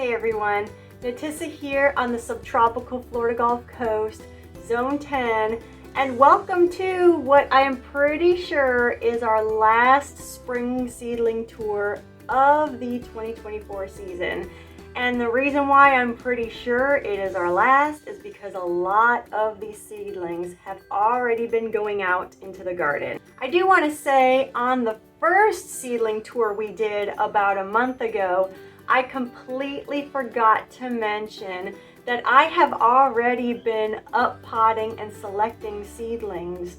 Hey everyone, Natissa here on the subtropical Florida Gulf Coast, Zone 10, and welcome to what I am pretty sure is our last Spring Seedling Tour of the 2024 season. And the reason why I'm pretty sure it is our last is because a lot of these seedlings have already been going out into the garden. I do want to say on the first seedling tour we did about a month ago, I completely forgot to mention that I have already been up potting and selecting seedlings.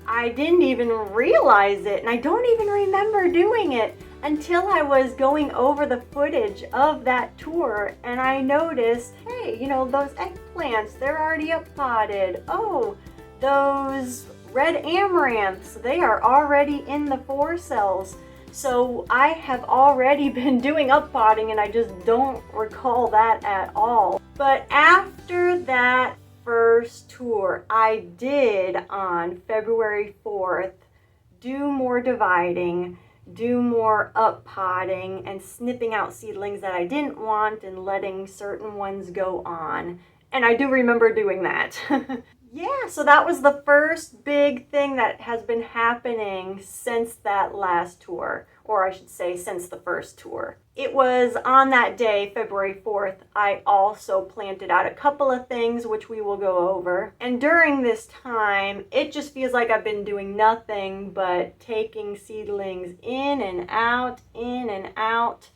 I didn't even realize it, and I don't even remember doing it until I was going over the footage of that tour, and I noticed, hey, you know, those eggplants, they're already up potted. Oh, those red amaranths, they are already in the 4 cells. So I have already been doing up potting and I just don't recall that at all. But after that first tour, I did on February 4th do more dividing, do more up potting and snipping out seedlings that I didn't want and letting certain ones go on. And I do remember doing that. Yeah, so that was the first big thing that has been happening since that last tour, or I should say since the first tour. It was on that day, February 4th, I also planted out a couple of things which we will go over. And during this time, it just feels like I've been doing nothing but taking seedlings in and out, in and out,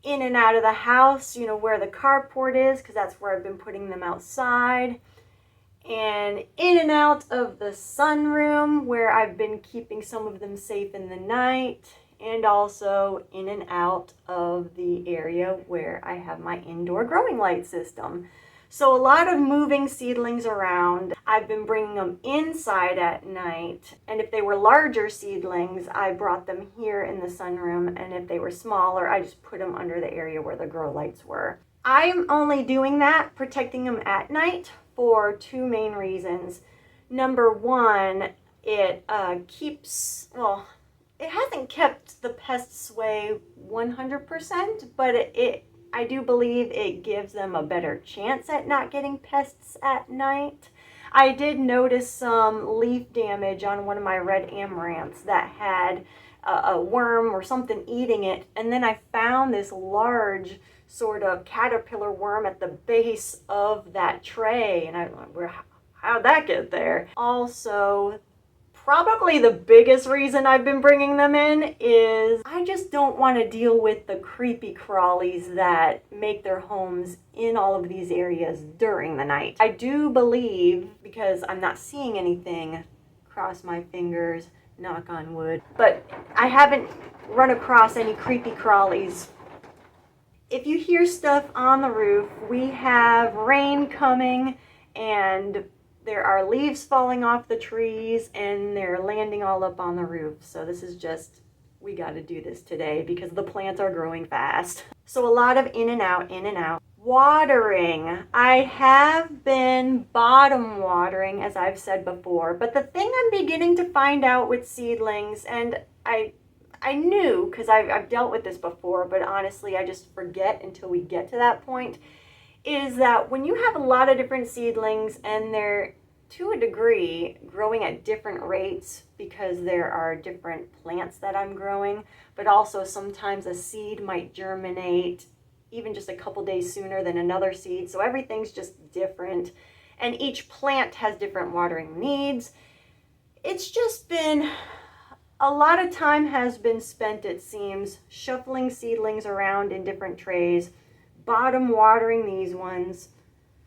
in and out of the house, you know, where the carport is, because that's where I've been putting them outside. And in and out of the sunroom where I've been keeping some of them safe in the night, and also in and out of the area where I have my indoor growing light system. So a lot of moving seedlings around. I've been bringing them inside at night, and if they were larger seedlings, I brought them here in the sunroom, and if they were smaller, I just put them under the area where the grow lights were. I'm only doing that, protecting them at night, for 2 main reasons. Number one, it keeps, well, it hasn't kept the pests away 100%, but I do believe it gives them a better chance at not getting pests at night. I did notice some leaf damage on one of my red amaranths that had a worm or something eating it, and then I found this large sort of caterpillar worm at the base of that tray, and I went, how'd that get there? Also, probably the biggest reason I've been bringing them in is I just don't want to deal with the creepy crawlies that make their homes in all of these areas during the night. I do believe, because I'm not seeing anything, cross my fingers, knock on wood, but I haven't run across any creepy crawlies. If you hear stuff on the roof, we have rain coming and there are leaves falling off the trees and they're landing all up on the roof. So this is just, we got to do this today because the plants are growing fast. So a lot of in and out, in and out. Watering. I have been bottom watering, as I've said before, but the thing I'm beginning to find out with seedlings, and I knew because I've dealt with this before, but honestly I just forget until we get to that point, is that when you have a lot of different seedlings and they're to a degree growing at different rates because there are different plants that I'm growing, but also sometimes a seed might germinate even just a couple days sooner than another seed, so everything's just different and each plant has different watering needs. It's just been a lot of time has been spent, it seems, shuffling seedlings around in different trays, bottom watering these ones,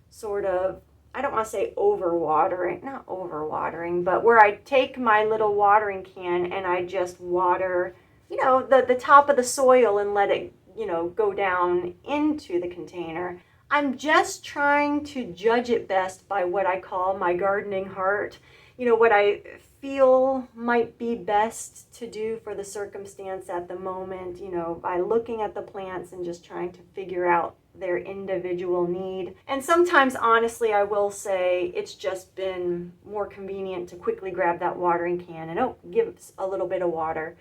sort of, I don't want to say over-watering, not over-watering, but where I take my little watering can and I just water, you know, the top of the soil and let it, you know, go down into the container. I'm just trying to judge it best by what I call my gardening heart, you know, what I feel might be best to do for the circumstance at the moment, you know, by looking at the plants and just trying to figure out their individual need. And sometimes, honestly, I will say it's just been more convenient to quickly grab that watering can and give a little bit of water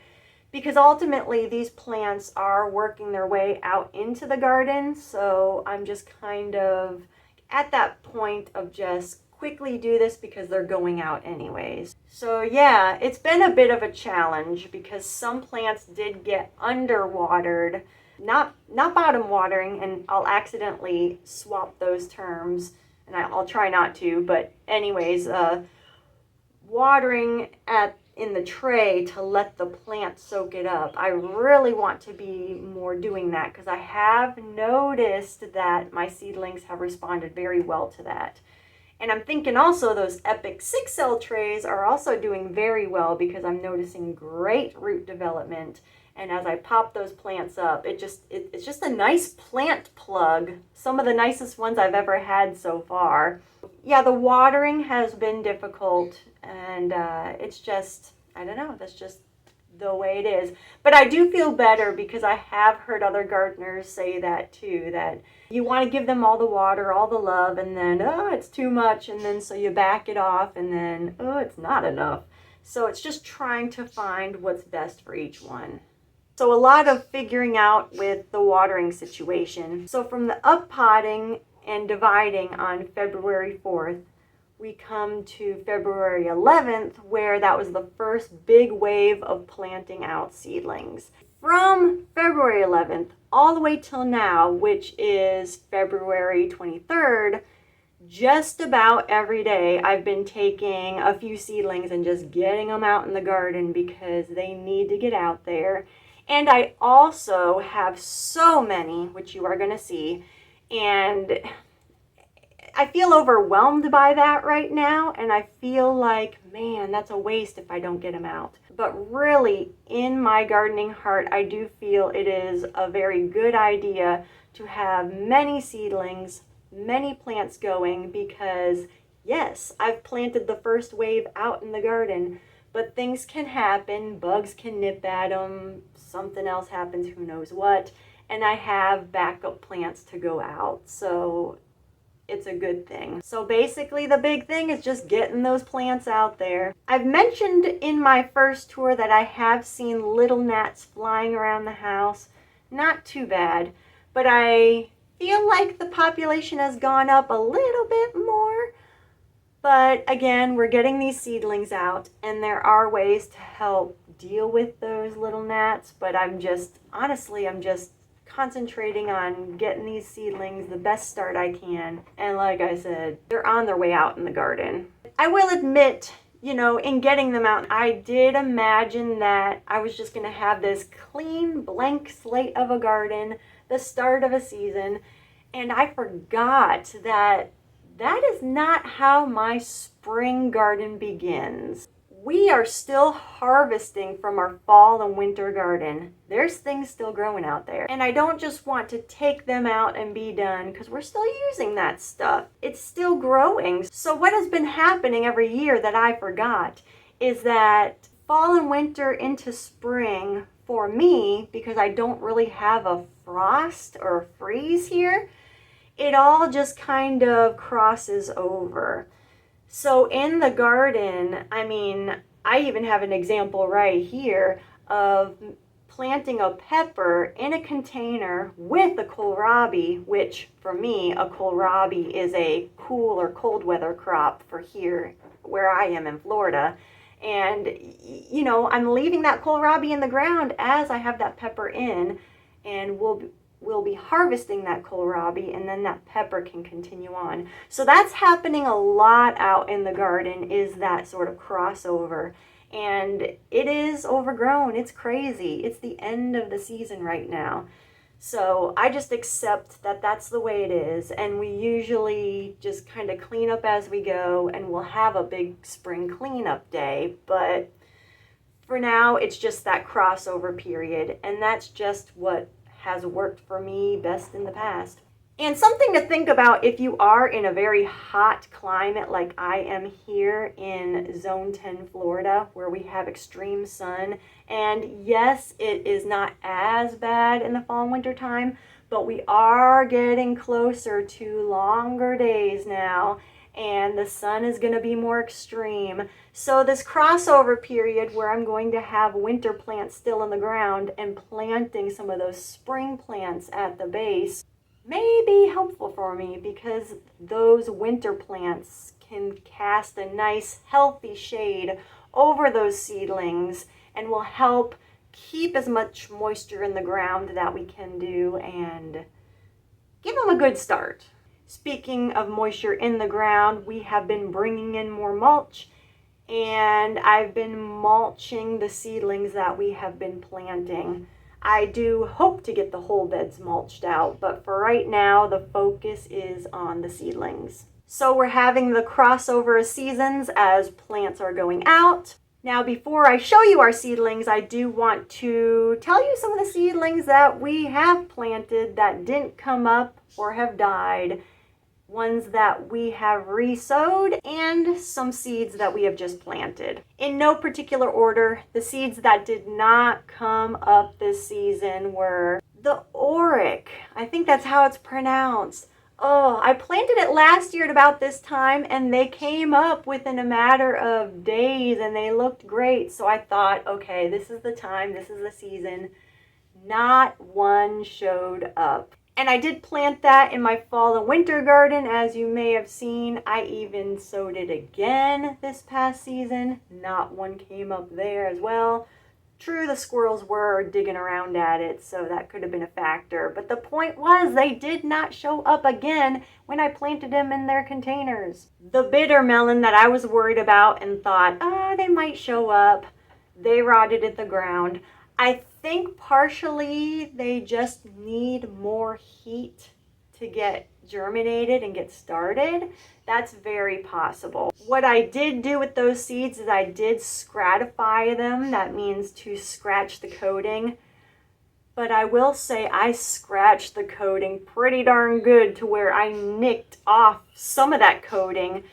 because ultimately these plants are working their way out into the garden. So I'm just kind of at that point of just quickly do this because they're going out anyways. So yeah, it's been a bit of a challenge because some plants did get underwatered, not bottom watering, and I'll accidentally swap those terms, and I'll try not to, but anyways, watering in the tray to let the plant soak it up. I really want to be more doing that because I have noticed that my seedlings have responded very well to that. And I'm thinking also those Epic 6-cell trays are also doing very well because I'm noticing great root development. And as I pop those plants up, it's just a nice plant plug. Some of the nicest ones I've ever had so far. Yeah, the watering has been difficult, and it's just, I don't know, that's just the way it is. But I do feel better because I have heard other gardeners say that too, that you want to give them all the water, all the love, and then, oh, it's too much, and then so you back it off, and then, oh, it's not enough. So it's just trying to find what's best for each one. So a lot of figuring out with the watering situation. So from the uppotting and dividing on February 4th, we come to February 11th, where that was the first big wave of planting out seedlings. From February 11th all the way till now, which is February 23rd, just about every day I've been taking a few seedlings and just getting them out in the garden because they need to get out there. And I also have so many, which you are going to see, and I feel overwhelmed by that right now, and I feel like, man, that's a waste if I don't get them out. But really, in my gardening heart, I do feel it is a very good idea to have many seedlings, many plants going, because yes, I've planted the first wave out in the garden, but things can happen, bugs can nip at them, something else happens, who knows what, and I have backup plants to go out, so it's a good thing. So basically the big thing is just getting those plants out there. I've mentioned in my first tour that I have seen little gnats flying around the house. Not too bad, but I feel like the population has gone up a little bit more. But again, we're getting these seedlings out, and there are ways to help deal with those little gnats, but I'm just concentrating on getting these seedlings the best start I can. And like I said, they're on their way out in the garden. I will admit, you know, in getting them out, I did imagine that I was just going to have this clean, blank slate of a garden, the start of a season, and I forgot that that is not how my spring garden begins. We are still harvesting from our fall and winter garden. There's things still growing out there. And I don't just want to take them out and be done because we're still using that stuff. It's still growing. So what has been happening every year that I forgot is that fall and winter into spring for me, because I don't really have a frost or a freeze here, it all just kind of crosses over. So in the garden, I mean, I even have an example right here of planting a pepper in a container with a kohlrabi, which for me, a kohlrabi is a cool or cold weather crop for here where I am in Florida. And, you know, I'm leaving that kohlrabi in the ground as I have that pepper in, and we'll be harvesting that kohlrabi, and then that pepper can continue on. So that's happening a lot out in the garden, is that sort of crossover. And it is overgrown. It's crazy. It's the end of the season right now. So I just accept that that's the way it is. And we usually just kind of clean up as we go, and we'll have a big spring cleanup day. But for now, it's just that crossover period. And that's just what has worked for me best in the past. And something to think about if you are in a very hot climate like I am here in Zone 10, Florida, where we have extreme sun. And yes, it is not as bad in the fall and winter time, but we are getting closer to longer days now. and the sun is going to be more extreme. So this crossover period where I'm going to have winter plants still in the ground and planting some of those spring plants at the base may be helpful for me, because those winter plants can cast a nice healthy shade over those seedlings and will help keep as much moisture in the ground that we can do and give them a good start. Speaking of moisture in the ground, we have been bringing in more mulch, and I've been mulching the seedlings that we have been planting. I do hope to get the whole beds mulched out, but for right now, the focus is on the seedlings. So we're having the crossover of seasons as plants are going out. Now, before I show you our seedlings, I do want to tell you some of the seedlings that we have planted that didn't come up or have died, ones that we have re-sowed, and some seeds that we have just planted. In no particular order, the seeds that did not come up this season were the Auric. I think that's how it's pronounced. Oh, I planted it last year at about this time, and they came up within a matter of days, and they looked great. So I thought, okay, this is the time, this is the season. Not one showed up. And I did plant that in my fall and winter garden, as you may have seen. I even sowed it again this past season. Not one came up there as well. True, the squirrels were digging around at it, so that could have been a factor. But the point was, they did not show up again when I planted them in their containers. The bitter melon that I was worried about and thought, they might show up, they rotted at the ground. I think partially they just need more heat to get germinated and get started. That's very possible. What I did do with those seeds is I did stratify them. That means to scratch the coating. But I will say I scratched the coating pretty darn good, to where I nicked off some of that coating,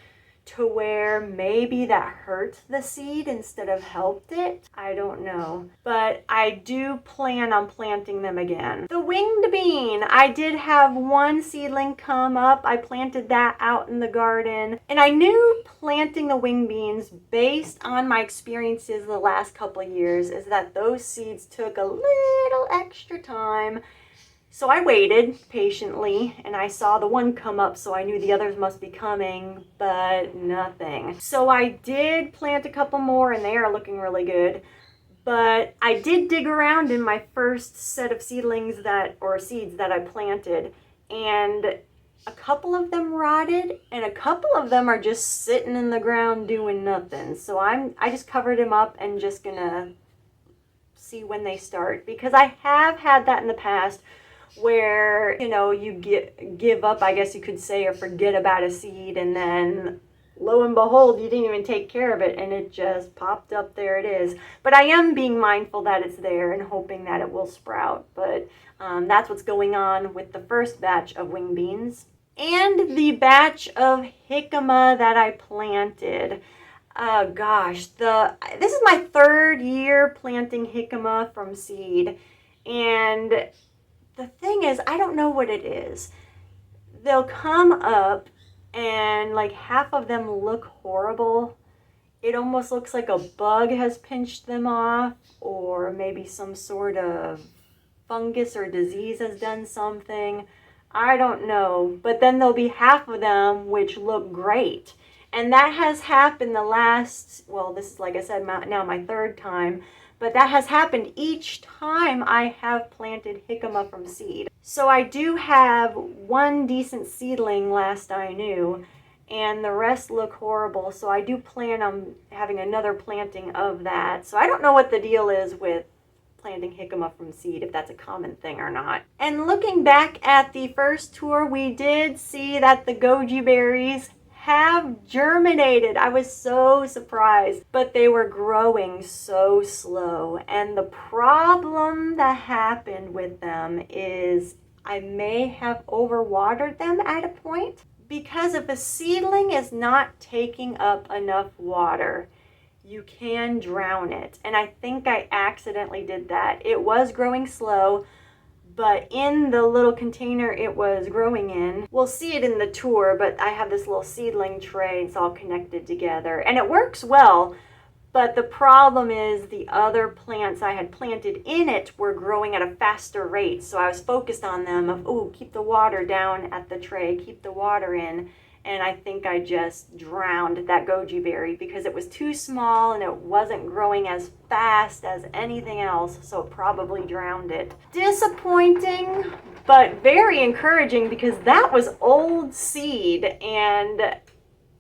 to where maybe that hurt the seed instead of helped it. I don't know. But I do plan on planting them again. The winged bean, I did have one seedling come up. I planted that out in the garden. And I knew planting the winged beans, based on my experiences the last couple of years, is that those seeds took a little extra time. So I waited patiently, and I saw the one come up, so I knew the others must be coming, but nothing. So I did plant a couple more, and they are looking really good. But I did dig around in my first set of seedlings seeds that I planted, and a couple of them rotted, and a couple of them are just sitting in the ground doing nothing. So I just covered them up and just gonna see when they start, because I have had that in the past, where, you give up, I guess you could say, or forget about a seed, and then lo and behold, you didn't even take care of it, and it just popped up. There it is. But I am being mindful that it's there and hoping that it will sprout. But that's what's going on with the first batch of wing beans. And the batch of jicama that I planted. Gosh, this is my third year planting jicama from seed, and the thing is, I don't know what it is. They'll come up, and like half of them look horrible. It almost looks like a bug has pinched them off, or maybe some sort of fungus or disease has done something. I don't know. But then there'll be half of them which look great. And that has happened this is, like I said, now my third time. But that has happened each time I have planted jicama from seed. So I do have one decent seedling last I knew, and the rest look horrible. So I do plan on having another planting of that. So I don't know what the deal is with planting jicama from seed, if that's a common thing or not. And looking back at the first tour, we did see that the goji berries have germinated. I was so surprised, but they were growing so slow. And the problem that happened with them is I may have overwatered them at a point, because if a seedling is not taking up enough water, you can drown it. And I think I accidentally did that. It was growing slow, but in the little container it was growing in, we'll see it in the tour, but I have this little seedling tray. It's all connected together and it works well. But the problem is the other plants I had planted in it were growing at a faster rate. So I was focused on them of, oh, keep the water down at the tray, keep the water in. And I think I just drowned that goji berry because it was too small and it wasn't growing as fast as anything else. So it probably drowned it. Disappointing, but very encouraging because that was old seed, and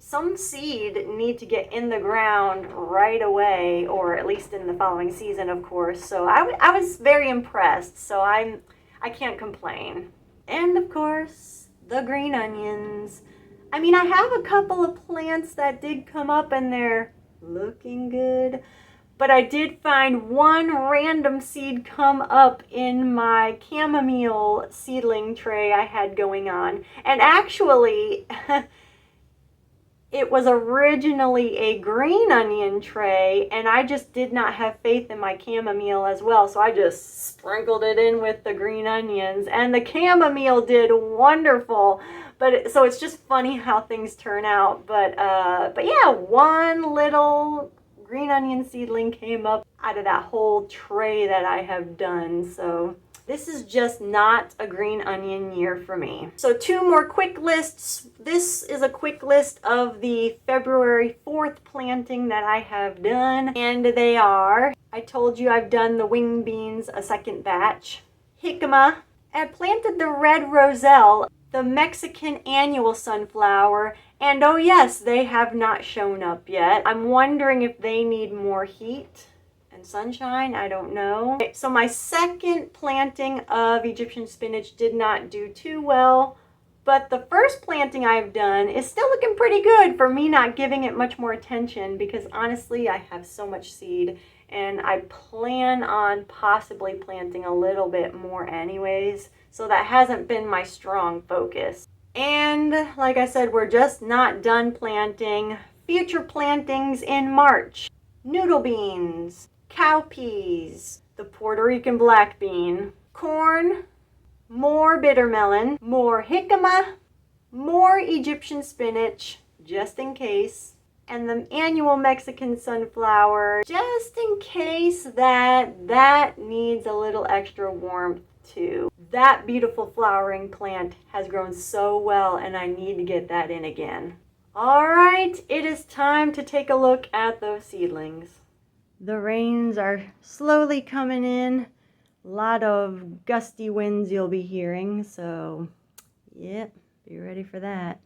some seed need to get in the ground right away, or at least in the following season, of course. So I was very impressed. So I can't complain. And of course, the green onions. I mean, I have a couple of plants that did come up and they're looking good, but I did find one random seed come up in my chamomile seedling tray I had going on. And actually, it was originally a green onion tray, and I just did not have faith in my chamomile as well, so I just sprinkled it in with the green onions, and the chamomile did wonderful. But so it's just funny how things turn out. But yeah, one little green onion seedling came up out of that whole tray that I have done. So this is just not a green onion year for me. So two more quick lists. This is a quick list of the February 4th planting that I have done. And they are, I told you I've done the wing beans, a second batch. Jicama. I planted the red roselle, the Mexican annual sunflower, and oh yes, they have not shown up yet. I'm wondering if they need more heat and sunshine. I don't know. So my second planting of Egyptian spinach did not do too well, but the first planting I've done is still looking pretty good for me not giving it much more attention, because honestly I have so much seed and I plan on possibly planting a little bit more anyways. So that hasn't been my strong focus. And like I said, we're just not done planting. Future plantings in March. Noodle beans, cowpeas, the Puerto Rican black bean, corn, more bitter melon, more jicama, more Egyptian spinach, just in case, and the annual Mexican sunflower, just in case that needs a little extra warmth too. That beautiful flowering plant has grown so well, and I need to get that in again. All right, it is time to take a look at those seedlings. The rains are slowly coming in. A lot of gusty winds you'll be hearing, so yep, be ready for that.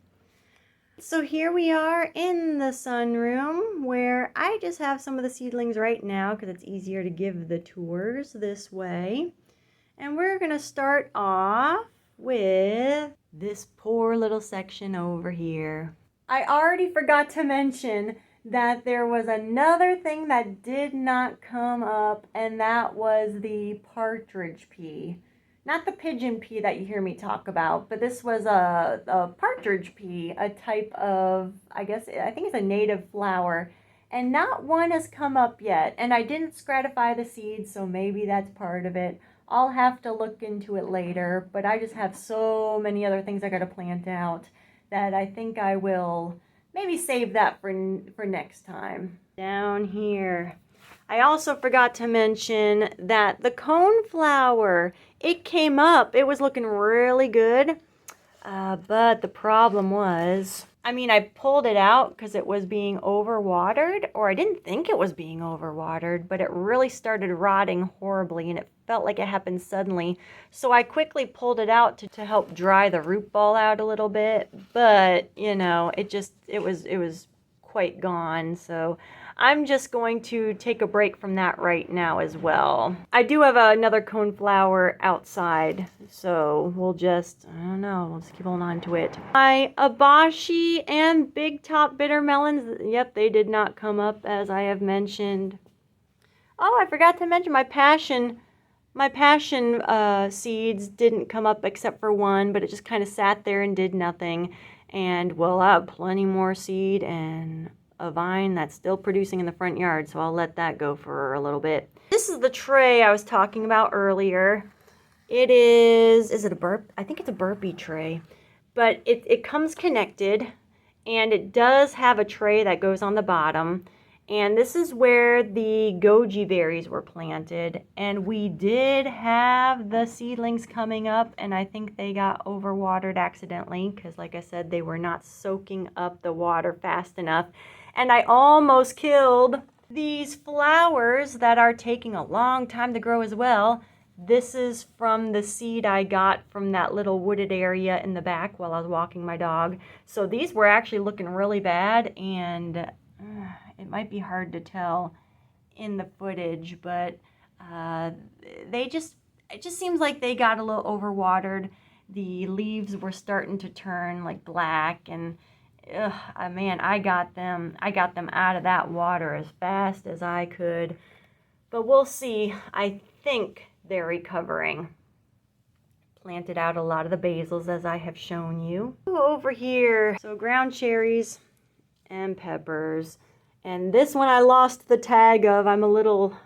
So here we are in the sunroom, where I just have some of the seedlings right now because it's easier to give the tours this way. And we're going to start off with this poor little section over here. I already forgot to mention that there was another thing that did not come up, and that was the partridge pea. Not the pigeon pea that you hear me talk about, but this was a partridge pea, a type of, I think it's a native flower. And not one has come up yet. And I didn't stratify the seeds, so maybe that's part of it. I'll have to look into it later, but I just have so many other things I got to plant out that I think I will maybe save that for next time. Down here, I also forgot to mention that the coneflower, it came up. It was looking really good, but the problem was, I pulled it out because it was being overwatered, or I didn't think it was being overwatered, but it really started rotting horribly, and it felt like it happened suddenly. So I quickly pulled it out to help dry the root ball out a little bit, but you know, it was quite gone. So I'm just going to take a break from that right now as well. I do have another coneflower outside, so we'll just, I don't know, we'll just keep holding on to it. My abashi and big top bitter melons, yep, they did not come up as I have mentioned. Oh, I forgot to mention my passion seeds didn't come up except for one, but it just kind of sat there and did nothing. And we'll have plenty more seed and a vine that's still producing in the front yard, so I'll let that go for a little bit. This is the tray I was talking about earlier. It is it a burp? I think it's a burpee tray, but it comes connected, and it does have a tray that goes on the bottom. And this is where the goji berries were planted, and we did have the seedlings coming up, and I think they got overwatered accidentally because, like I said, they were not soaking up the water fast enough, and I almost killed these flowers that are taking a long time to grow as well. This is from the seed I got from that little wooded area in the back while I was walking my dog. So these were actually looking really bad, and it might be hard to tell in the footage, but it just seems like they got a little overwatered. The leaves were starting to turn like black, and man, I got them out of that water as fast as I could. But we'll see. I think they're recovering. Planted out a lot of the basils, as I have shown you. Over here, so ground cherries and peppers. And this one I lost the tag of. I'm a little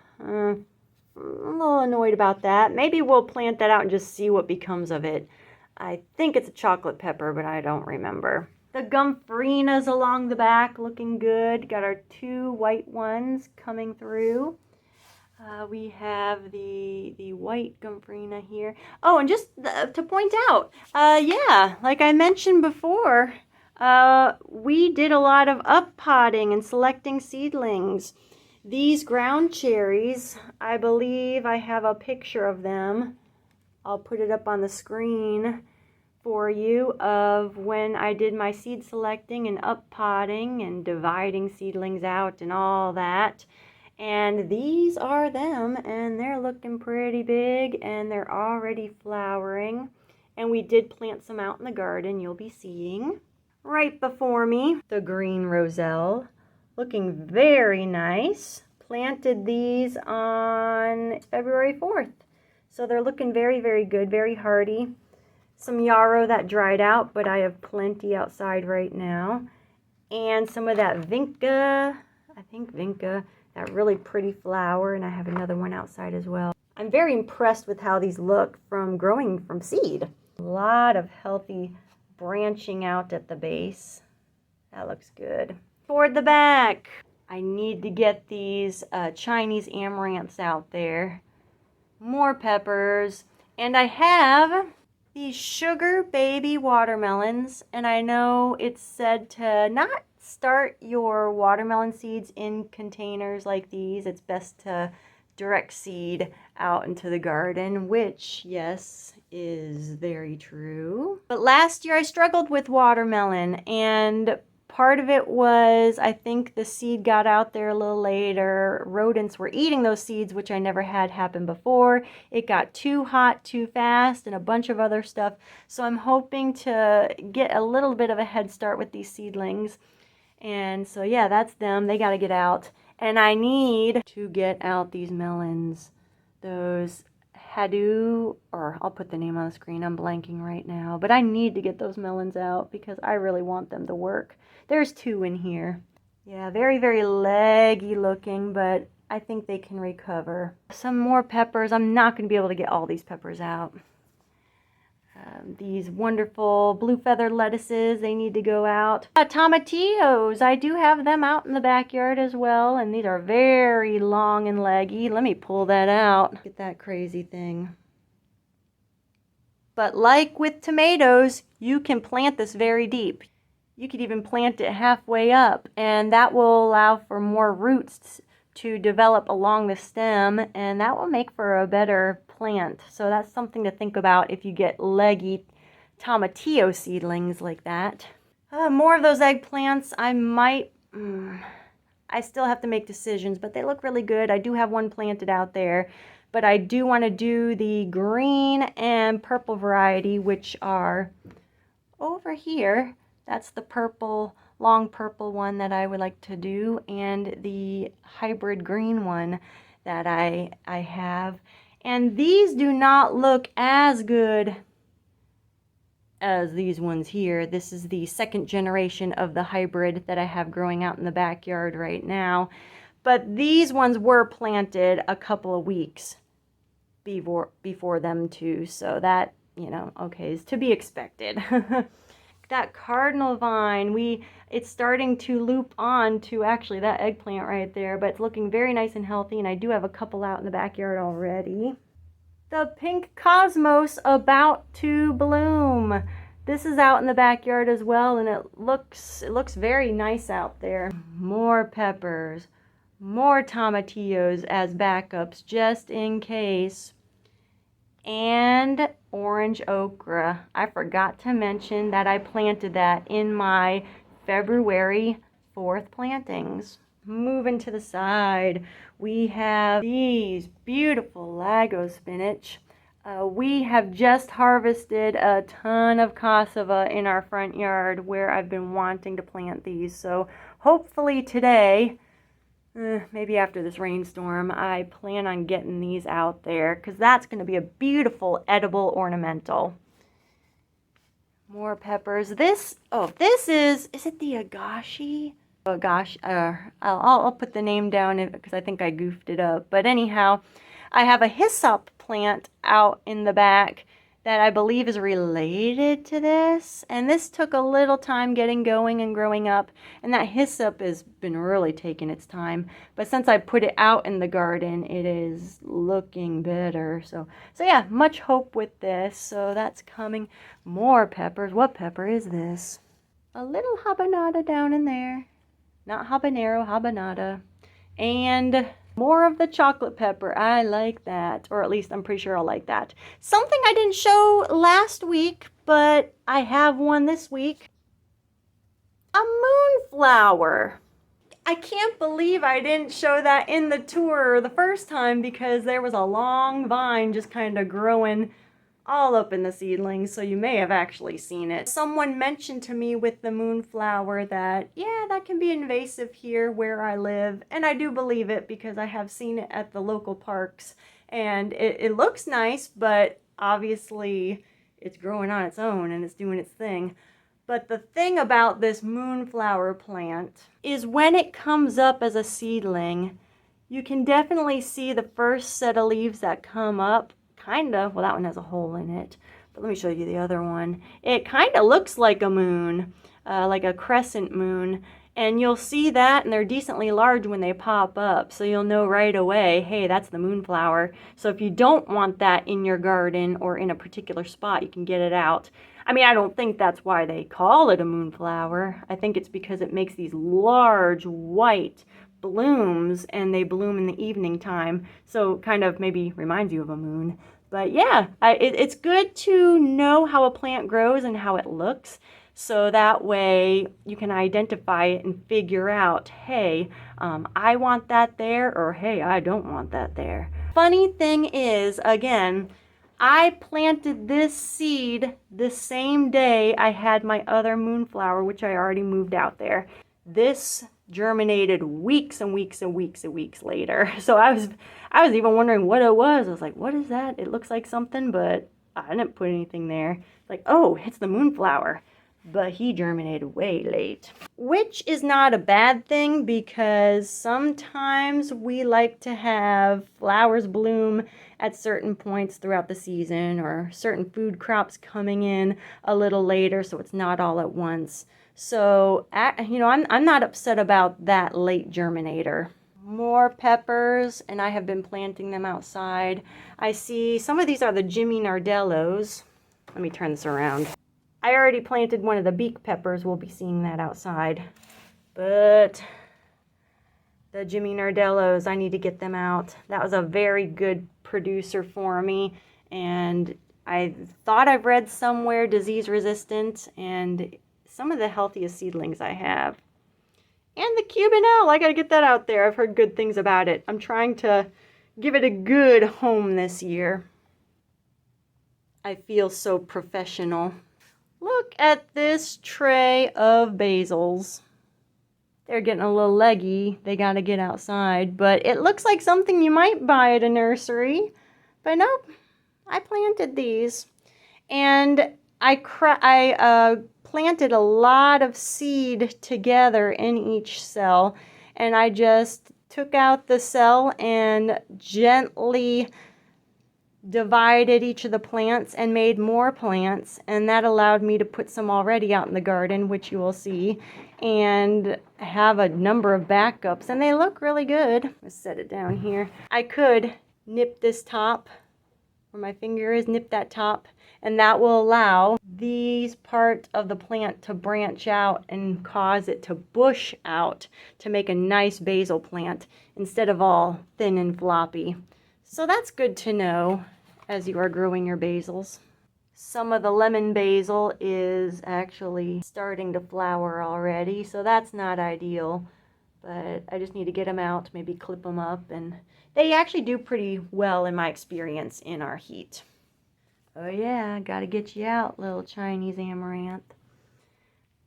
annoyed about that. Maybe we'll plant that out and just see what becomes of it. I think it's a chocolate pepper, but I don't remember. The gumfrinas along the back looking good. Got our 2 white ones coming through. We have the white gumfrina here. Oh, and just to point out, yeah, like I mentioned before, we did a lot of up-potting and selecting seedlings. These ground cherries, I believe I have a picture of them. I'll put it up on the screen for you of when I did my seed selecting and up-potting and dividing seedlings out and all that. And these are them, and they're looking pretty big, and they're already flowering. And we did plant some out in the garden, you'll be seeing. Right before me, the green roselle, looking very nice. Planted these on February 4th. So they're looking very, very good, very hardy. Some yarrow that dried out, but I have plenty outside right now. And some of that vinca, I think vinca, that really pretty flower, and I have another one outside as well. I'm very impressed with how these look from growing from seed. A lot of healthy branching out at the base. That looks good. Toward the back, I need to get these Chinese amaranths out there. More peppers, and I have these sugar baby watermelons, and I know it's said to not start your watermelon seeds in containers like these. It's best to direct seed out into the garden, which, yes, is very true. But last year I struggled with watermelon, and part of it was I think the seed got out there a little later. Rodents were eating those seeds, which I never had happen before. It got too hot too fast and a bunch of other stuff. So I'm hoping to get a little bit of a head start with these seedlings. And so yeah, that's them. They got to get out. And I need to get out these melons. Those Hadu, or I'll put the name on the screen. I'm blanking right now. But I need to get those melons out because I really want them to work. There's 2 in here. Yeah, very, very leggy looking, but I think they can recover. Some more peppers. I'm not going to be able to get all these peppers out. These wonderful blue feather lettuces, they need to go out. Tomatillos, I do have them out in the backyard as well, and these are very long and leggy. Let me pull that out. Look at that crazy thing. But like with tomatoes, you can plant this very deep. You could even plant it halfway up, and that will allow for more roots to develop along the stem, and that will make for a better plant. So that's something to think about if you get leggy tomatillo seedlings like that. More of those eggplants. I still have to make decisions, but they look really good. I do have one planted out there, but I do want to do the green and purple variety, which are over here. That's the purple, long purple one that I would like to do, and the hybrid green one that I have. And these do not look as good as these ones here. This is the 2nd generation of the hybrid that I have growing out in the backyard right now. But these ones were planted a couple of weeks before them too. So that, you know, okay, is to be expected. That cardinal vine, it's starting to loop on to actually that eggplant right there, but it's looking very nice and healthy, and I do have a couple out in the backyard already. The pink cosmos about to bloom. This is out in the backyard as well, and it looks very nice out there. More peppers, more tomatillos as backups just in case. And orange okra. I forgot to mention that I planted that in my February 4th plantings. Moving to the side, we have these beautiful Lago spinach. We have just harvested a ton of cassava in our front yard where I've been wanting to plant these. So hopefully today, maybe after this rainstorm, I plan on getting these out there because that's going to be a beautiful edible ornamental. More peppers. This is it the agashi? Oh gosh, I'll put the name down because I think I goofed it up. But anyhow, I have a hyssop plant out in the back that I believe is related to this. And this took a little time getting going and growing up. And that hyssop has been really taking its time. But since I put it out in the garden, it is looking better. So yeah, much hope with this. So that's coming. More peppers. What pepper is this? A little habanada down in there. Not habanero, habanada. And more of the chocolate pepper. I like that. Or at least I'm pretty sure I'll like that. Something I didn't show last week, but I have one this week. A moonflower. I can't believe I didn't show that in the tour the first time because there was a long vine just kind of growing all up in the seedlings, so you may have actually seen it. Someone mentioned to me with the moonflower that, yeah, that can be invasive here where I live, and I do believe it because I have seen it at the local parks, and it looks nice, but obviously it's growing on its own and it's doing its thing. But the thing about this moonflower plant is when it comes up as a seedling, you can definitely see the first set of leaves that come up. Kind of, well, that one has a hole in it, but let me show you the other one. It kind of looks like a moon, like a crescent moon, and you'll see that, and they're decently large when they pop up, so you'll know right away, hey, that's the moonflower. So if you don't want that in your garden or in a particular spot, you can get it out. I mean, I don't think that's why they call it a moonflower. I think it's because it makes these large white blooms, and they bloom in the evening time, so kind of maybe reminds you of a moon. But yeah, it's good to know how a plant grows and how it looks, so that way you can identify it and figure out, hey, I want that there, or hey, I don't want that there. Funny thing is, again, I planted this seed the same day I had my other moonflower, which I already moved out there. This germinated weeks and weeks and weeks and weeks later. So I was even wondering what it was. I was like, what is that? It looks like something, but I didn't put anything there. It's like, oh, it's the moonflower. But he germinated way late. Which is not a bad thing because sometimes we like to have flowers bloom at certain points throughout the season or certain food crops coming in a little later, so it's not all at once. So, you know, I'm not upset about that late germinator. More peppers, and I have been planting them outside. I see some of these are the Jimmy Nardellos. Let me turn this around. I already planted one of the beak peppers. We'll be seeing that outside. But the Jimmy Nardellos, I need to get them out. That was a very good producer for me. And I thought I've read somewhere disease resistant, and some of the healthiest seedlings I have. And the Cubanelle, I gotta get that out there. I've heard good things about it. I'm trying to give it a good home this year. I feel so professional. Look at this tray of basils. They're getting a little leggy. They gotta get outside, but it looks like something you might buy at a nursery. But nope, I planted these. And I planted a lot of seed together in each cell, and I just took out the cell and gently divided each of the plants and made more plants, and that allowed me to put some already out in the garden, which you will see, and have a number of backups, and they look really good. Let's set it down here. I could nip this top where my finger is, nip that top, and that will allow these part of the plant to branch out and cause it to bush out to make a nice basil plant instead of all thin and floppy. So that's good to know as you are growing your basils. Some of the lemon basil is actually starting to flower already, so that's not ideal. But I just need to get them out, maybe clip them up, and they actually do pretty well in my experience in our heat. Oh yeah, gotta get you out, little Chinese amaranth.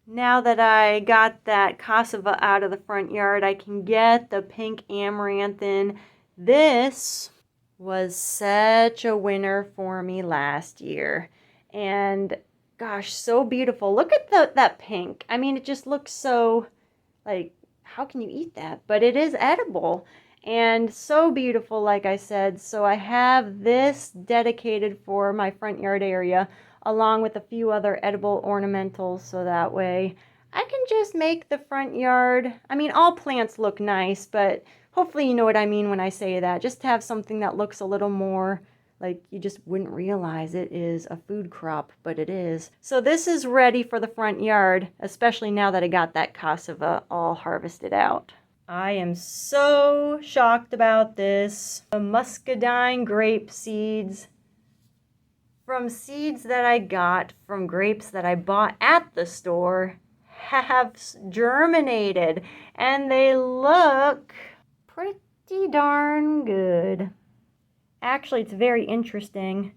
Now that I got that cassava out of the front yard, I can get the pink amaranth in. This was such a winner for me last year. And gosh, so beautiful. Look at that pink. I mean, it just looks so, like, how can you eat that? But it is edible and so beautiful, like I said. So I have this dedicated for my front yard area, along with a few other edible ornamentals, so that way I can just make the front yard, I mean, all plants look nice, but hopefully you know what I mean when I say that. Just have something that looks a little more like you just wouldn't realize it is a food crop, but it is. So this is ready for the front yard, especially now that I got that cassava all harvested out. I am so shocked about this. The muscadine grape seeds from seeds that I got from grapes that I bought at the store have germinated, and they look pretty darn good. Actually, it's very interesting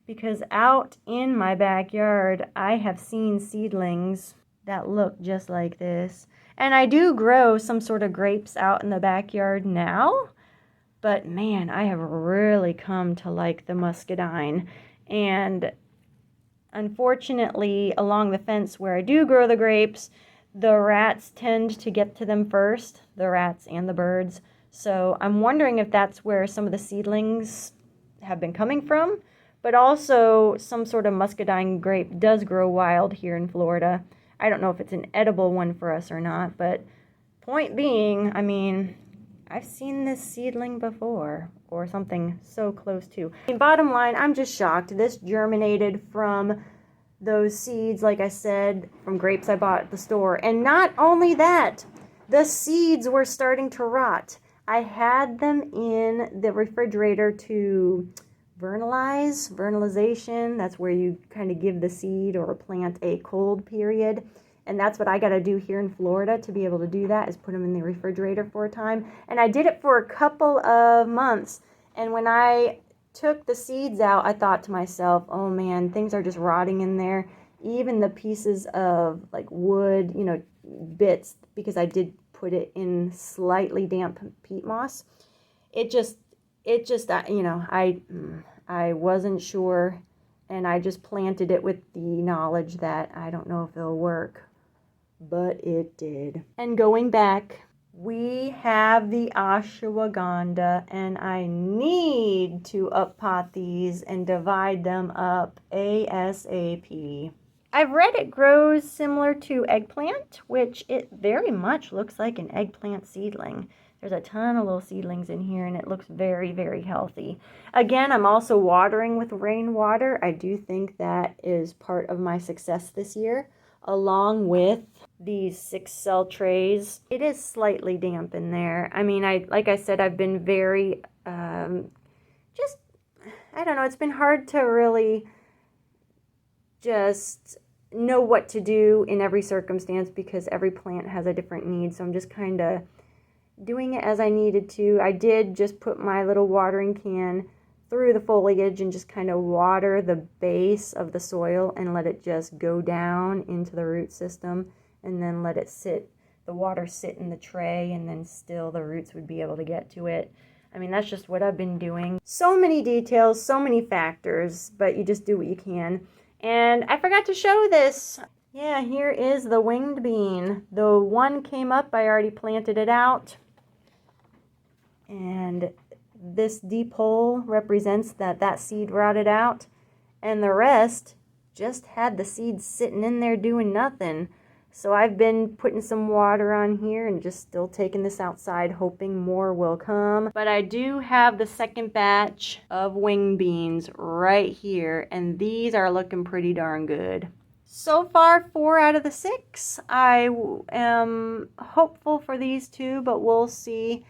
because out in my backyard, I have seen seedlings that look just like this. And I do grow some sort of grapes out in the backyard now, but man, I have really come to like the muscadine. And unfortunately, along the fence where I do grow the grapes, the rats tend to get to them first, the rats and the birds. So I'm wondering if that's where some of the seedlings have been coming from, but also some sort of muscadine grape does grow wild here in Florida. I don't know if it's an edible one for us or not, but point being, I mean, I've seen this seedling before, or something so close to. Bottom line, I'm just shocked. This germinated from those seeds, like I said, from grapes I bought at the store. And not only that, the seeds were starting to rot. I had them in the refrigerator to vernalization. That's where you kind of give the seed or plant a cold period. And that's what I got to do here in Florida to be able to do that, is put them in the refrigerator for a time. And I did it for a couple of months. And when I took the seeds out, I thought to myself, oh man, things are just rotting in there. Even the pieces of like wood, you know, bits, because I did put it in slightly damp peat moss. It just, you know, I wasn't sure, and I just planted it with the knowledge that I don't know if it'll work, but it did. And going back, we have the ashwagandha, and I need to uppot these and divide them up ASAP. I've read it grows similar to eggplant, which it very much looks like an eggplant seedling. There's a ton of little seedlings in here, and it looks very, very healthy. Again, I'm also watering with rainwater. I do think that is part of my success this year, along with these 6-cell trays. It is slightly damp in there. I mean, like I said, I've been very, I don't know, it's been hard to really just know what to do in every circumstance because every plant has a different need. So I'm just kind of doing it as I needed to. I did just put my little watering can through the foliage and just kind of water the base of the soil and let it just go down into the root system, and then let it sit, the water sit in the tray, and then still the roots would be able to get to it. I mean, that's just what I've been doing. So many details, so many factors, but you just do what you can. And I forgot to show this. Yeah, here is the winged bean. The one came up, I already planted it out. And this deep hole represents that seed rotted out, and the rest just had the seeds sitting in there doing nothing. So I've been putting some water on here and just still taking this outside, hoping more will come. But I do have the second batch of wing beans right here, and these are looking pretty darn good. So far, 4 out of the 6. I am hopeful for these 2, but we'll see.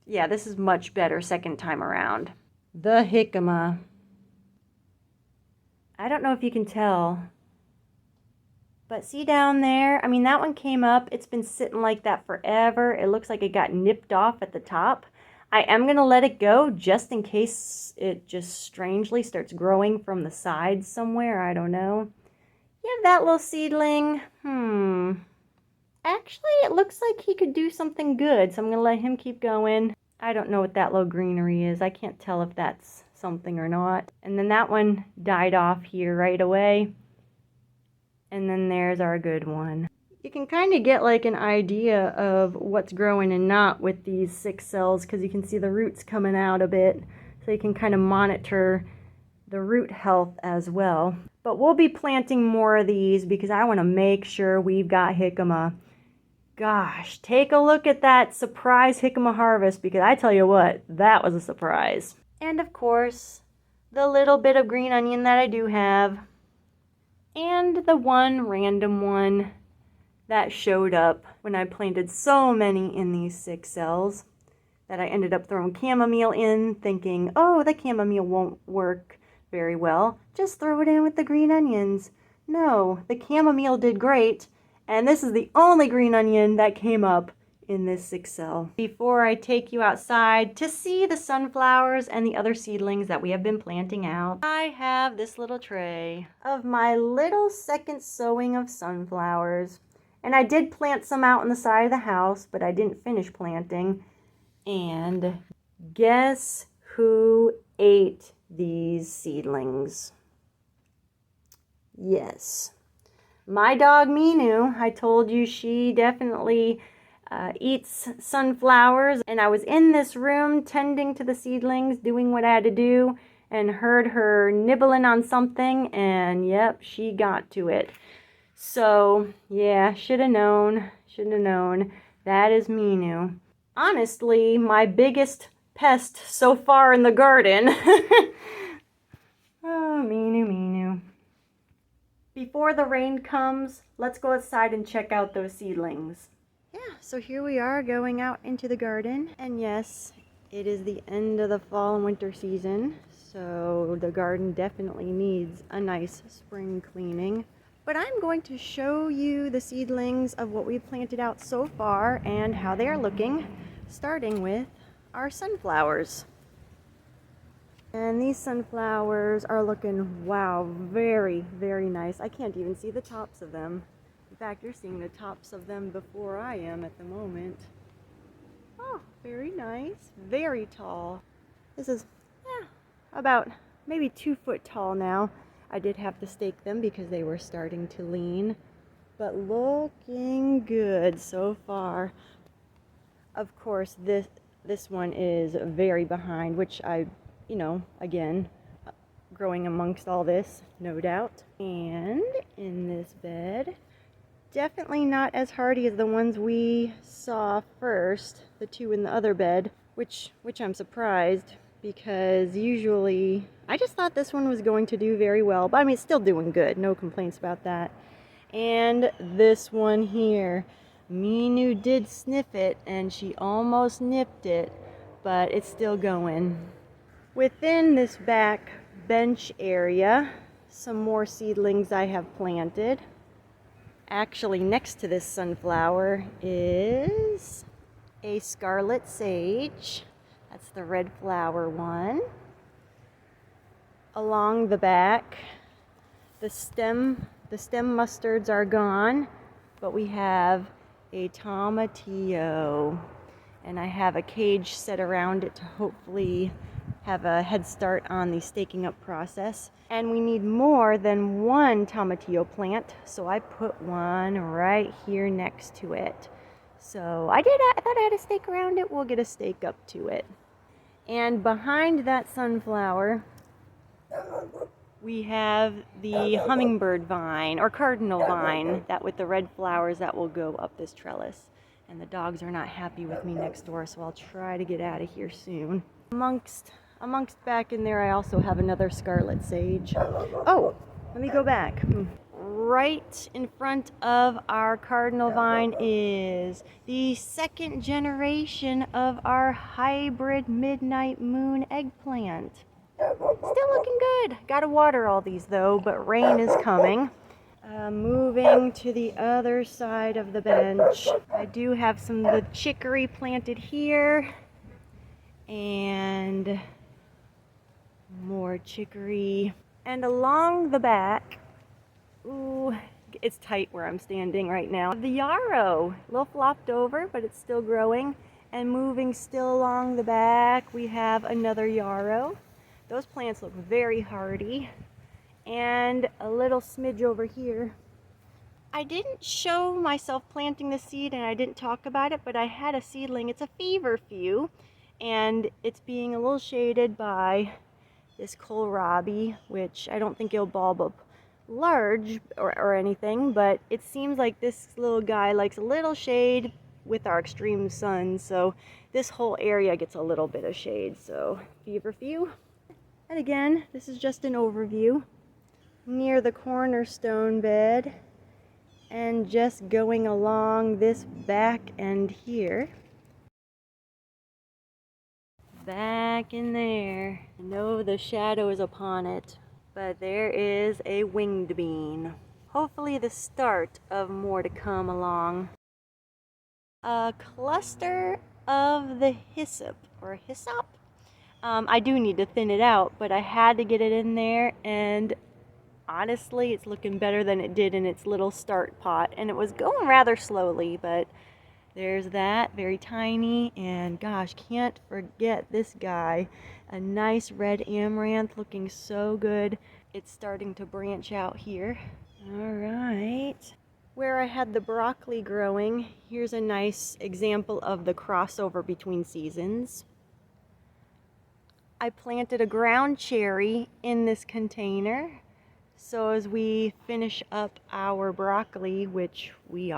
Yeah, this is much better second time around. The jicama. I don't know if you can tell, but see down there? I mean, that one came up. It's been sitting like that forever. It looks like it got nipped off at the top. I am going to let it go just in case it just strangely starts growing from the sides somewhere. I don't know. Yeah, that little seedling. Actually, it looks like he could do something good, so I'm going to let him keep going. I don't know what that little greenery is. I can't tell if that's something or not. And then that one died off here right away. And then there's our good one. You can kind of get like an idea of what's growing and not with these 6 cells because you can see the roots coming out a bit. So you can kind of monitor the root health as well. But we'll be planting more of these because I want to make sure we've got jicama. Gosh, take a look at that surprise jicama harvest, because I tell you what, that was a surprise. And of course, the little bit of green onion that I do have, and the one random one that showed up when I planted so many in these 6 cells that I ended up throwing chamomile in, thinking, oh, the chamomile won't work very well. Just throw it in with the green onions. No, the chamomile did great. And this is the only green onion that came up in this 6 cell. Before I take you outside to see the sunflowers and the other seedlings that we have been planting out, I have this little tray of my little second sowing of sunflowers. And I did plant some out on the side of the house, but I didn't finish planting. And guess who ate these seedlings? Yes. My dog Minu. I told you she definitely eats sunflowers, and I was in this room tending to the seedlings, doing what I had to do, and heard her nibbling on something, and yep, she got to it. So yeah, should have known. That is Minu. Honestly, my biggest pest so far in the garden. Oh, Minu. Before the rain comes, let's go outside and check out those seedlings. Yeah, so here we are going out into the garden. And yes, it is the end of the fall and winter season, so the garden definitely needs a nice spring cleaning. But I'm going to show you the seedlings of what we've planted out so far and how they are looking, starting with our sunflowers. And these sunflowers are looking, wow, very, very nice. I can't even see the tops of them. In fact, you're seeing the tops of them before I am at the moment. Oh, very nice. Very tall. This is, about maybe 2 foot tall now. I did have to stake them because they were starting to lean. But looking good so far. Of course, this one is very behind, which again, growing amongst all this, no doubt. And in this bed, definitely not as hardy as the ones we saw first, the 2 in the other bed, which I'm surprised, because usually I just thought this one was going to do very well. But I mean, it's still doing good, no complaints about that. And this one here, Minu did sniff it and she almost nipped it, but it's still going. Within this back bench area, some more seedlings I have planted. Actually, next to this sunflower is a scarlet sage. That's the red flower one. Along the back, the stem mustards are gone, but we have a tomatillo. And I have a cage set around it to hopefully have a head start on the staking up process. And we need more than 1 tomatillo plant, so I put one right here next to it. So I thought I had a stake around it. We'll get a stake up to it. And behind that sunflower, we have the hummingbird vine, or cardinal vine, that with the red flowers that will go up this trellis. And the dogs are not happy with me next door, so I'll try to get out of here soon. Amongst back in there, I also have another scarlet sage. Oh, let me go back. Right in front of our cardinal vine is the second generation of our hybrid midnight moon eggplant. Still looking good. Gotta water all these though, but rain is coming. Moving to the other side of the bench, I do have some of the chicory planted here, and more chicory. And along the back, ooh, it's tight where I'm standing right now. The yarrow, a little flopped over, but it's still growing. And moving still along the back, we have another yarrow. Those plants look very hardy. And a little smidge over here. I didn't show myself planting the seed and I didn't talk about it, but I had a seedling. It's a feverfew, and it's being a little shaded by this kohlrabi, which I don't think it'll bulb up large or anything, but it seems like this little guy likes a little shade with our extreme sun, so this whole area gets a little bit of shade. So feverfew. And again, this is just an overview near the cornerstone bed, and just going along this back end here. Back in there. I know the shadow is upon it, but there is a winged bean. Hopefully the start of more to come along. A cluster of the hyssop, or hyssop. I do need to thin it out, but I had to get it in there, and honestly, it's looking better than it did in its little start pot. And it was going rather slowly, but there's that, very tiny. And gosh, can't forget this guy. A nice red amaranth, looking so good. It's starting to branch out here. All right. Where I had the broccoli growing, here's a nice example of the crossover between seasons. I planted a ground cherry in this container. So as we finish up our broccoli, which we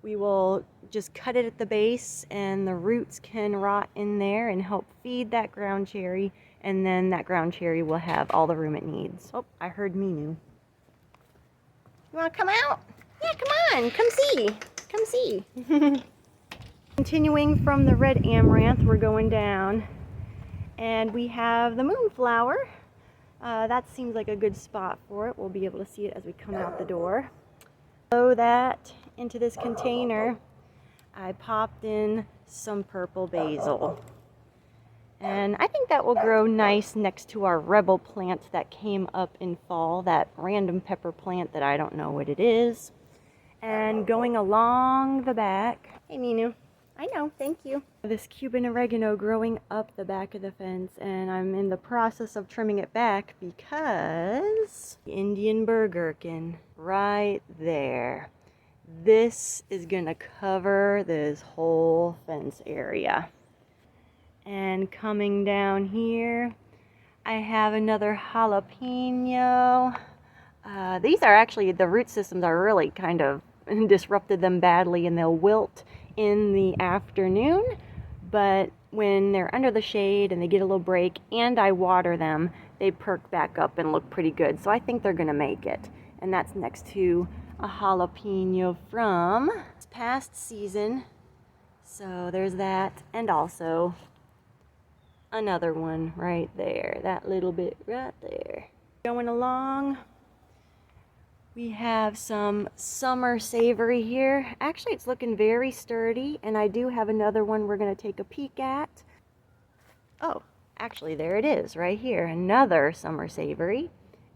will just cut it at the base, and the roots can rot in there and help feed that ground cherry, and then that ground cherry will have all the room it needs. Oh, I heard Minu. You want to come out? Yeah, come on, come see. Come see. Continuing from the red amaranth, we're going down, and we have the moonflower. That seems like a good spot for it. We'll be able to see it as we come out the door. Below that, into this container, I popped in some purple basil. And I think that will grow nice next to our rebel plant that came up in fall, that random pepper plant that I don't know what it is. And going along the back, hey Minu. I know, thank you. This Cuban oregano growing up the back of the fence, and I'm in the process of trimming it back because Indian burgherkin right there. This is gonna cover this whole fence area. And coming down here, I have another jalapeno. These are actually, the root systems are really kind of disrupted them badly, and they'll wilt in the afternoon, but when they're under the shade and they get a little break and I water them, they perk back up and look pretty good. So I think they're gonna make it. And that's next to a jalapeno from past season. So there's that, and also another one right there, that little bit right there. Going along, we have some summer savory here. Actually, it's looking very sturdy, and I do have another one we're going to take a peek at. Oh, actually, there it is right here. Another summer savory.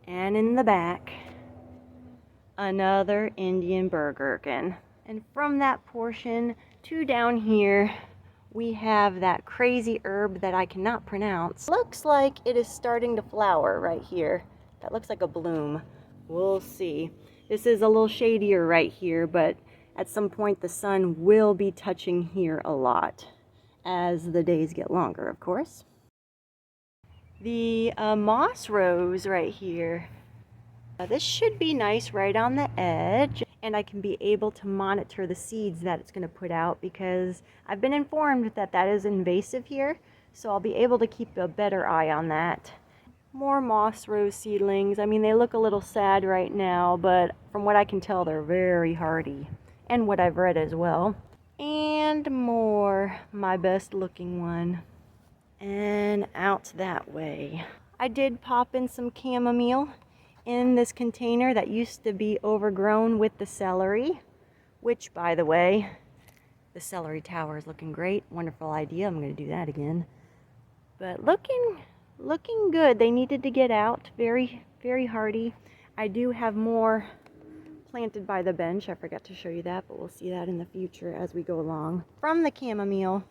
And in the back, another Indian burgherkin. And from that portion to down here, we have that crazy herb that I cannot pronounce. Looks like it is starting to flower right here. That looks like a bloom. We'll see. This is a little shadier right here, but at some point the sun will be touching here a lot as the days get longer, of course. the moss rose right here. This should be nice right on the edge, and I can be able to monitor the seeds that it's going to put out because I've been informed that that is invasive here, so I'll be able to keep a better eye on that. More moss rose seedlings. I mean, they look a little sad right now, but from what I can tell, they're very hardy, and what I've read as well. And more, my best looking one. And out that way. I did pop in some chamomile in this container that used to be overgrown with the celery, which, by the way, the celery tower is looking great. Wonderful idea. I'm going to do that again. But looking good. They needed to get out. Very, very hardy. I do have more planted by the bench. I forgot to show you that, but we'll see that in the future as we go along. From the chamomile,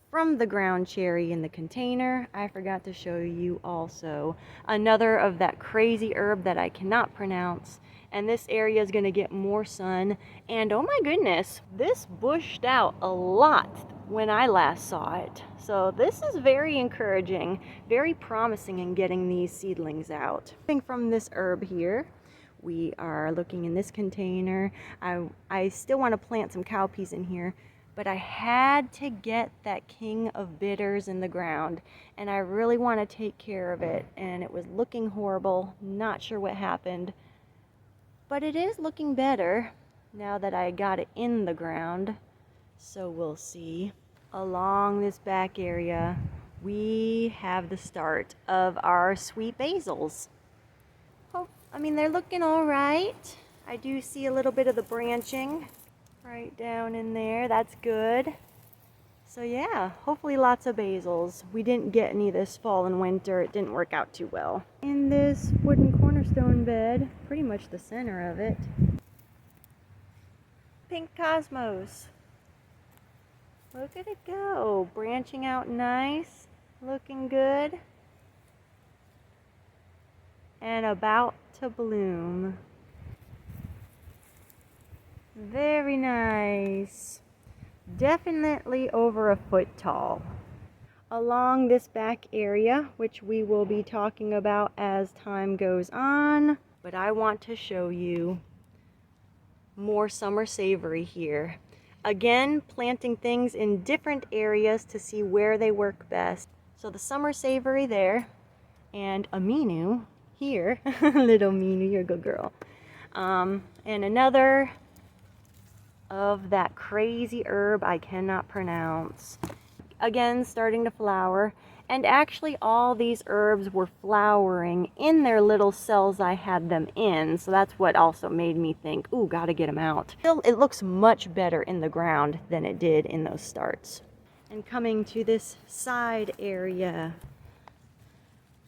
from the ground cherry in the container, I forgot to show you also another of that crazy herb that I cannot pronounce. And this area is going to get more sun. And oh my goodness, this bushed out a lot when I last saw it. So this is very encouraging, very promising in getting these seedlings out. From this herb here, we are looking in this container. I still want to plant some cowpeas in here, but I had to get that king of bitters in the ground, and I really want to take care of it, and it was looking horrible. Not sure what happened, but it is looking better now that I got it in the ground, so we'll see. Along this back area, we have the start of our sweet basils. Oh, I mean, they're looking all right. I do see a little bit of the branching right down in there. That's good. So yeah, hopefully lots of basils. We didn't get any this fall and winter. It didn't work out too well. In this wooden cornerstone bed, pretty much the center of it, pink cosmos. Look at it go, branching out nice, looking good, and about to bloom. Very nice. Definitely over a foot tall. Along this back area, which we will be talking about as time goes on, but I want to show you more summer savory here. Again, planting things in different areas to see where they work best. So the summer savory there, and a minu here. Little minu, you're a good girl. And another of that crazy herb I cannot pronounce. Again, starting to flower. And actually all these herbs were flowering in their little cells I had them in. So that's what also made me think, ooh, gotta get them out. Still, it looks much better in the ground than it did in those starts. And coming to this side area,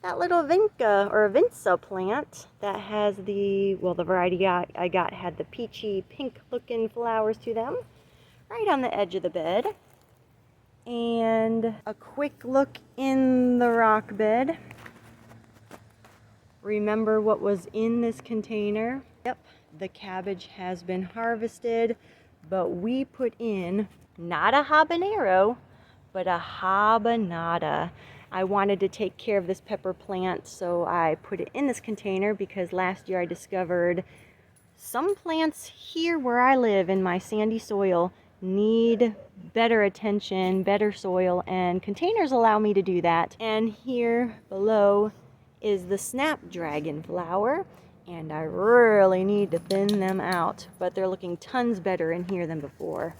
that little vinca or vinca plant that has the, well, the variety I got had the peachy pink looking flowers to them right on the edge of the bed. And a quick look in the rock bed. Remember what was in this container? Yep, the cabbage has been harvested, but we put in not a habanero, but a habanada. I wanted to take care of this pepper plant, so I put it in this container because last year I discovered some plants here where I live in my sandy soil need better attention, better soil, and containers allow me to do that. And here below is the snapdragon flower, and I really need to thin them out, but they're looking tons better in here than before.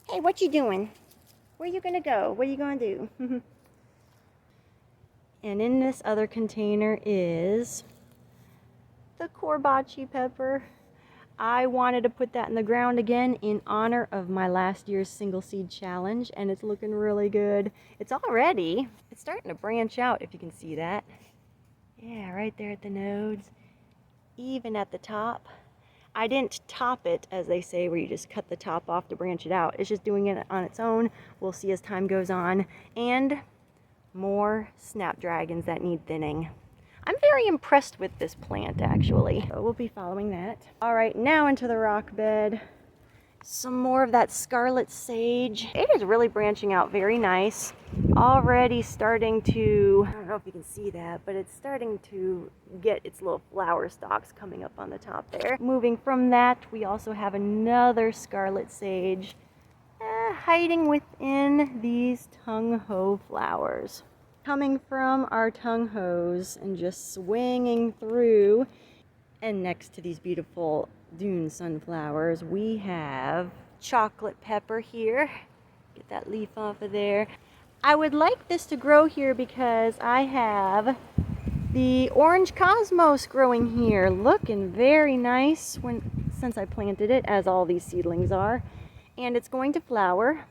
Hey, what you doing? Where you gonna go? What are you gonna do? And in this other container is the corbachi pepper. I wanted to put that in the ground again in honor of my last year's single seed challenge, and it's looking really good. It's starting to branch out, if you can see that. Yeah, right there at the nodes, even at the top. I didn't top it, as they say, where you just cut the top off to branch it out. It's just doing it on its own. We'll see as time goes on. And more snapdragons that need thinning. I'm very impressed with this plant, actually. So we'll be following that. All right, now into the rock bed. Some more of that scarlet sage. It is really branching out very nice. Already starting to, I don't know if you can see that, but it's starting to get its little flower stalks coming up on the top there. Moving from that, we also have another scarlet sage hiding within these tung-ho flowers. Coming from our tung-hos and just swinging through, and next to these beautiful dune sunflowers, we have chocolate pepper here. Get that leaf off of there. I would like this to grow here because I have the orange cosmos growing here, looking very nice since I planted it, as all these seedlings are. And it's going to flower.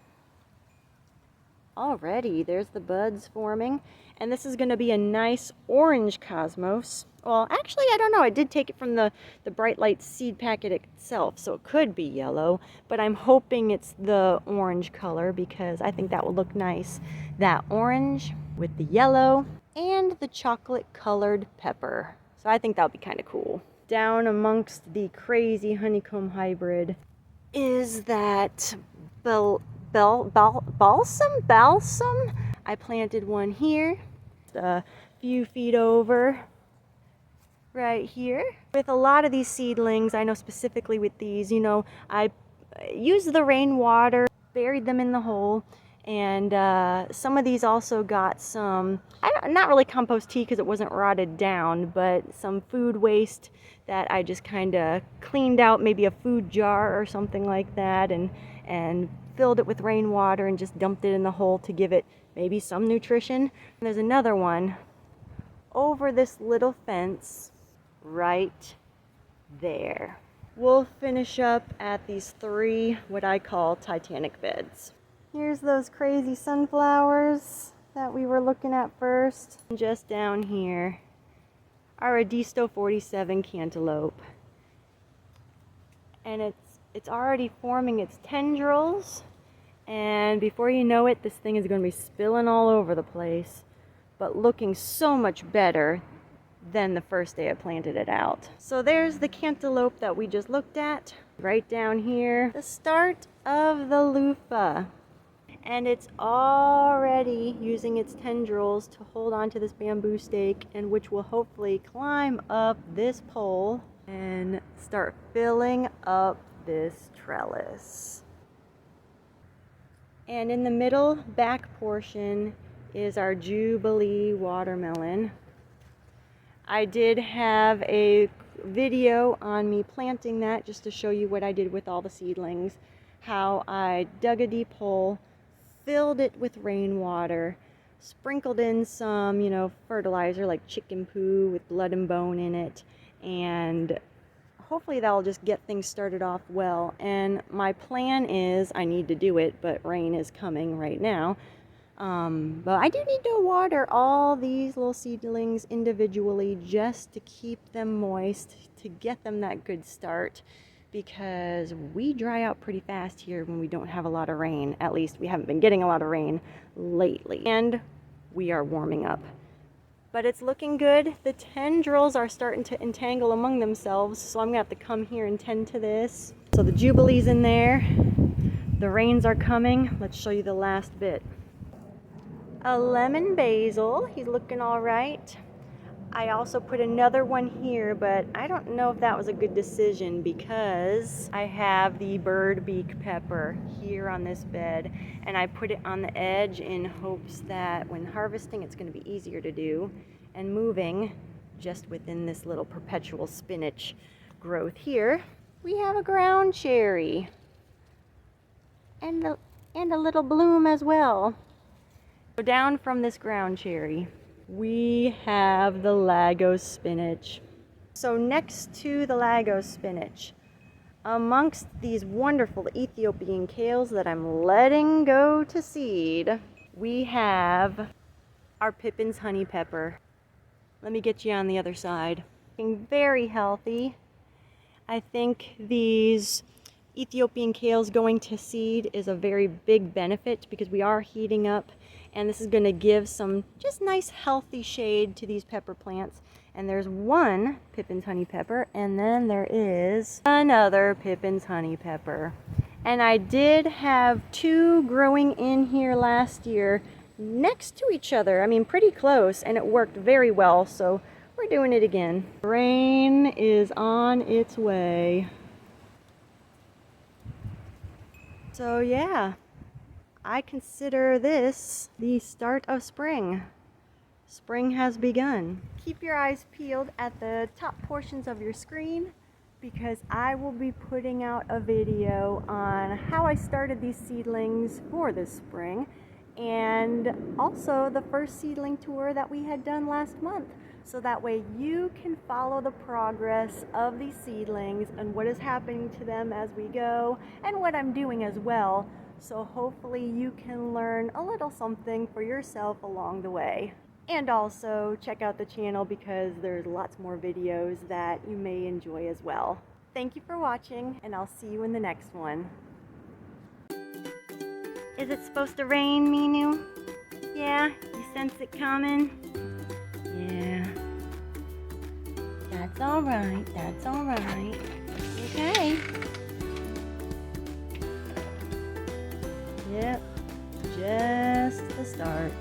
Already, there's the buds forming. And this is going to be a nice orange cosmos. Well, actually, I don't know. I did take it from the Bright Light seed packet itself, so it could be yellow. But I'm hoping it's the orange color because I think that will look nice. That orange with the yellow and the chocolate colored pepper. So I think that'll be kind of cool. Down amongst the crazy honeycomb hybrid is that balsam? I planted one here, a few feet over, right here. With a lot of these seedlings, I know specifically with these, I used the rainwater, buried them in the hole, and some of these also got some, not really compost tea because it wasn't rotted down, but some food waste that I just kind of cleaned out, maybe a food jar or something like that, and filled it with rainwater and just dumped it in the hole to give it maybe some nutrition. And there's another one over this little fence right there. We'll finish up at these 3 what I call Titanic beds. Here's those crazy sunflowers that we were looking at first. And just down here are a Disto 47 cantaloupe. And it's already forming its tendrils, and before you know it, this thing is going to be spilling all over the place, but looking so much better than the first day I planted it out. So there's the cantaloupe that we just looked at. Right down here, the start of the loofah. And it's already using its tendrils to hold on to this bamboo stake, and which will hopefully climb up this pole and start filling up this trellis. And in the middle back portion is our Jubilee watermelon. I did have a video on me planting that just to show you what I did with all the seedlings. How I dug a deep hole, filled it with rainwater, sprinkled in some, fertilizer like chicken poo with blood and bone in it, and hopefully that'll just get things started off well. And my plan is, I need to do it, but rain is coming right now. But I do need to water all these little seedlings individually just to keep them moist, to get them that good start, because we dry out pretty fast here when we don't have a lot of rain. At least we haven't been getting a lot of rain lately. And we are warming up. But it's looking good. The tendrils are starting to entangle among themselves, so I'm gonna have to come here and tend to this. So the Jubilee's in there. The rains are coming. Let's show you the last bit. A lemon basil, he's looking all right. I also put another one here, but I don't know if that was a good decision because I have the bird beak pepper here on this bed, and I put it on the edge in hopes that when harvesting it's going to be easier to do, and moving just within this little perpetual spinach growth here. We have a ground cherry and a little bloom as well. So down from this ground cherry, we have the Lagos spinach. So next to the Lagos spinach, amongst these wonderful Ethiopian kales that I'm letting go to seed, we have our Pippin's honey pepper. Let me get you on the other side. Looking very healthy. I think these Ethiopian kales going to seed is a very big benefit because we are heating up, and this is going to give some just nice healthy shade to these pepper plants. And there's one Pippin's honey pepper, and then there is another Pippin's honey pepper. And I did have 2 growing in here last year next to each other. I mean, pretty close, and it worked very well, so we're doing it again. Rain is on its way. So yeah, I consider this the start of spring. Spring has begun. Keep your eyes peeled at the top portions of your screen because I will be putting out a video on how I started these seedlings for this spring, and also the first seedling tour that we had done last month. So that way you can follow the progress of these seedlings and what is happening to them as we go, and what I'm doing as well. So hopefully you can learn a little something for yourself along the way. And also check out the channel because there's lots more videos that you may enjoy as well. Thank you for watching, and I'll see you in the next one. Is it supposed to rain, Minu? Yeah? You sense it coming? Yeah. That's alright, that's alright. Okay. Yep, just the start.